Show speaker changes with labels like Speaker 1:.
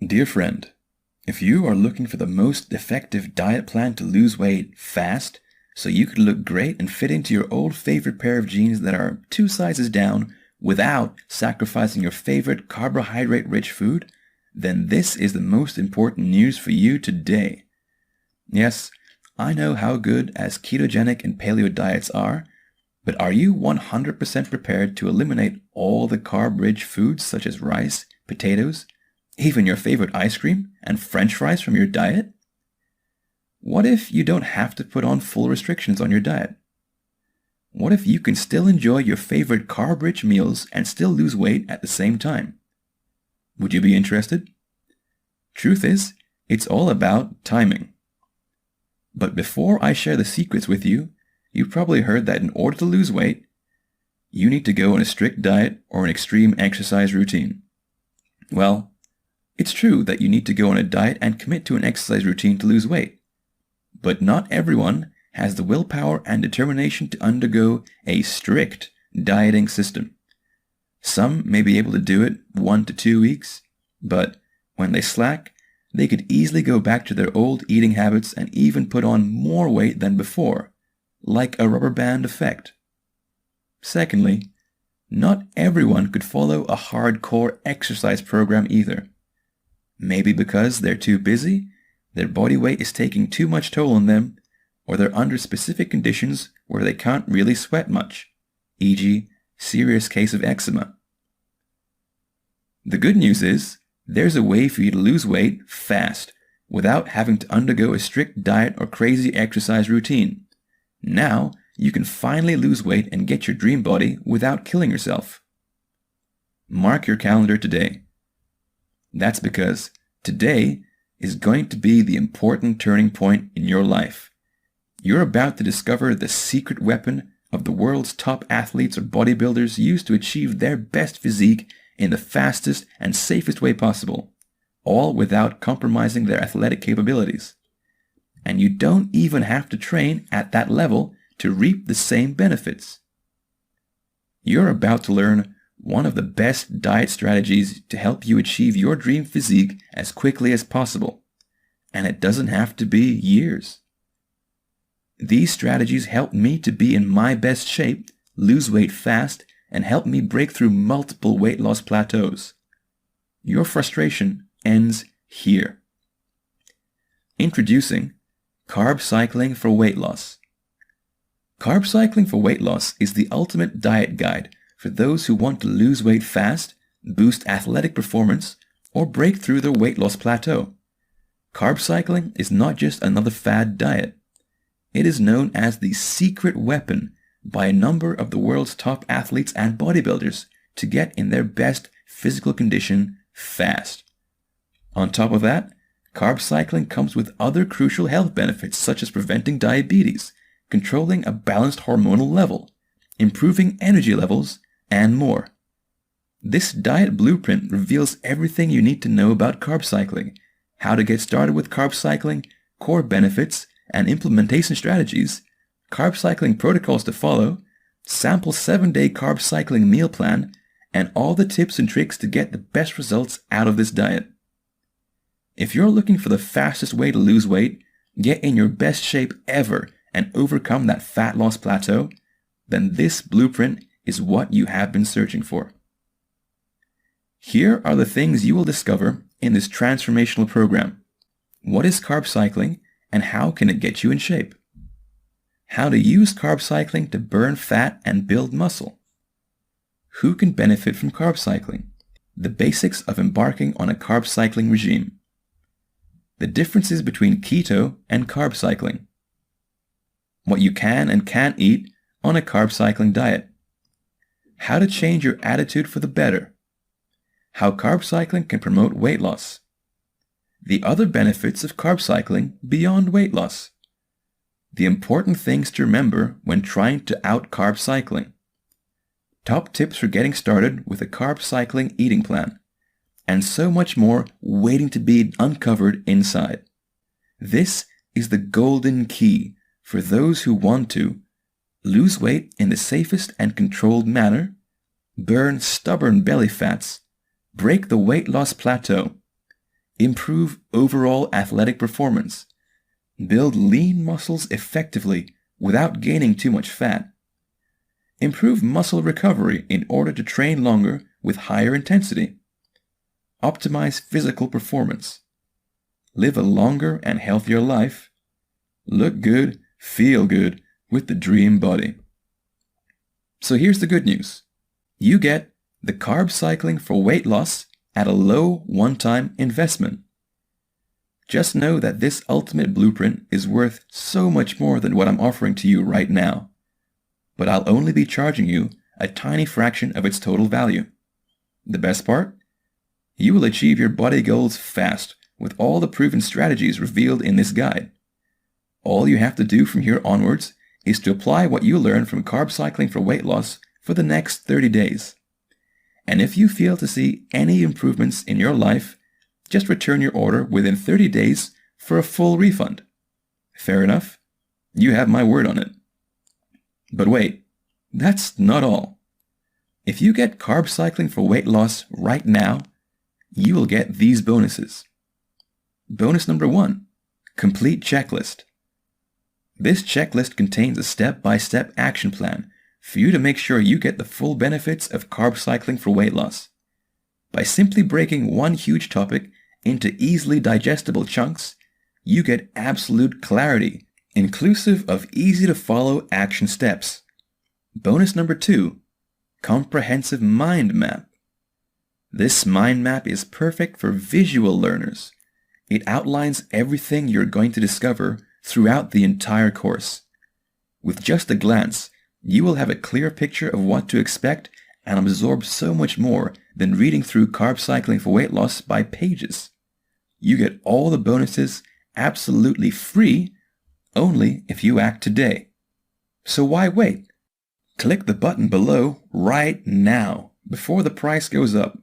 Speaker 1: Dear friend, if you are looking for the most effective diet plan to lose weight fast, so you can look great and fit into your old favorite pair of jeans that are 2 sizes down without sacrificing your favorite carbohydrate-rich food, then this is the most important news for you today. Yes, I know how good as ketogenic and paleo diets are, but are you 100% prepared to eliminate all the carb-rich foods such as rice, potatoes, even your favorite ice cream and French fries from your diet? What if you don't have to put on full restrictions on your diet? What if you can still enjoy your favorite carb-rich meals and still lose weight at the same time? Would you be interested? Truth is, it's all about timing. But before I share the secrets with you, you've probably heard that in order to lose weight, you need to go on a strict diet or an extreme exercise routine. Well, it's true that you need to go on a diet and commit to an exercise routine to lose weight. But not everyone has the willpower and determination to undergo a strict dieting system. Some may be able to do it 1 to 2 weeks, but when they slack, they could easily go back to their old eating habits and even put on more weight than before, like a rubber band effect. Secondly, not everyone could follow a hardcore exercise program either. Maybe because they're too busy, their body weight is taking too much toll on them, or they're under specific conditions where they can't really sweat much, e.g., serious case of eczema. The good news is, there's a way for you to lose weight fast without having to undergo a strict diet or crazy exercise routine. Now, you can finally lose weight and get your dream body without killing yourself. Mark your calendar today. That's because today is going to be the important turning point in your life. You're about to discover the secret weapon of the world's top athletes or bodybuilders use to achieve their best physique in the fastest and safest way possible, all without compromising their athletic capabilities. And you don't even have to train at that level to reap the same benefits. You're about to learn one of the best diet strategies to help you achieve your dream physique as quickly as possible, and it doesn't have to be years. These strategies helped me to be in my best shape, lose weight fast, and help me break through multiple weight loss plateaus. Your frustration ends here. Introducing Carb Cycling for Weight Loss. Carb Cycling for Weight Loss is the ultimate diet guide for those who want to lose weight fast, boost athletic performance, or break through their weight loss plateau. Carb cycling is not just another fad diet. It is known as the secret weapon by a number of the world's top athletes and bodybuilders to get in their best physical condition fast. On top of that, carb cycling comes with other crucial health benefits such as preventing diabetes, controlling a balanced hormonal level, improving energy levels, and more. This diet blueprint reveals everything you need to know about carb cycling, how to get started with carb cycling, core benefits and implementation strategies, carb cycling protocols to follow, sample 7-day carb cycling meal plan, and all the tips and tricks to get the best results out of this diet. If you're looking for the fastest way to lose weight, get in your best shape ever, and overcome that fat loss plateau, then this blueprint is what you have been searching for. Here are the things you will discover in this transformational program. What is carb cycling and how can it get you in shape? How to use carb cycling to burn fat and build muscle. Who can benefit from carb cycling? The basics of embarking on a carb cycling regime. The differences between keto and carb cycling. What you can and can't eat on a carb cycling diet. How to change your attitude for the better. How carb cycling can promote weight loss. The other benefits of carb cycling beyond weight loss. The important things to remember when trying to out-carb cycling. Top tips for getting started with a carb cycling eating plan. And so much more waiting to be uncovered inside. This is the golden key for those who want to lose weight in the safest and controlled manner, burn stubborn belly fats, break the weight loss plateau, Improve overall athletic performance. Build lean muscles effectively without gaining too much fat. Improve muscle recovery in order to train longer with higher intensity. Optimize physical performance. Live a longer and healthier life. Look good, feel good with the dream body. So here's the good news. You get the Carb Cycling for weight loss at a low one-time investment. Just know that this ultimate blueprint is worth so much more than what I'm offering to you right now. But I'll only be charging you a tiny fraction of its total value. The best part? You will achieve your body goals fast with all the proven strategies revealed in this guide. All you have to do from here onwards is to apply what you learn from Carb Cycling for weight loss for the next 30 days. And if you fail to see any improvements in your life, just return your order within 30 days for a full refund. Fair enough? You have my word on it. But wait, that's not all. If you get Carb Cycling for weight loss right now, you will get these bonuses. Bonus number 1, complete checklist. This checklist contains a step-by-step action plan for you to make sure you get the full benefits of Carb Cycling for weight loss. By simply breaking one huge topic into easily digestible chunks, you get absolute clarity, inclusive of easy-to-follow action steps. Bonus number 2, comprehensive mind map. This mind map is perfect for visual learners. It outlines everything you're going to discover throughout the entire course. With just a glance, you will have a clear picture of what to expect and absorb so much more than reading through Carb Cycling for weight loss by pages. You get all the bonuses absolutely free only if you act today. So why wait? Click the button below right now before the price goes up.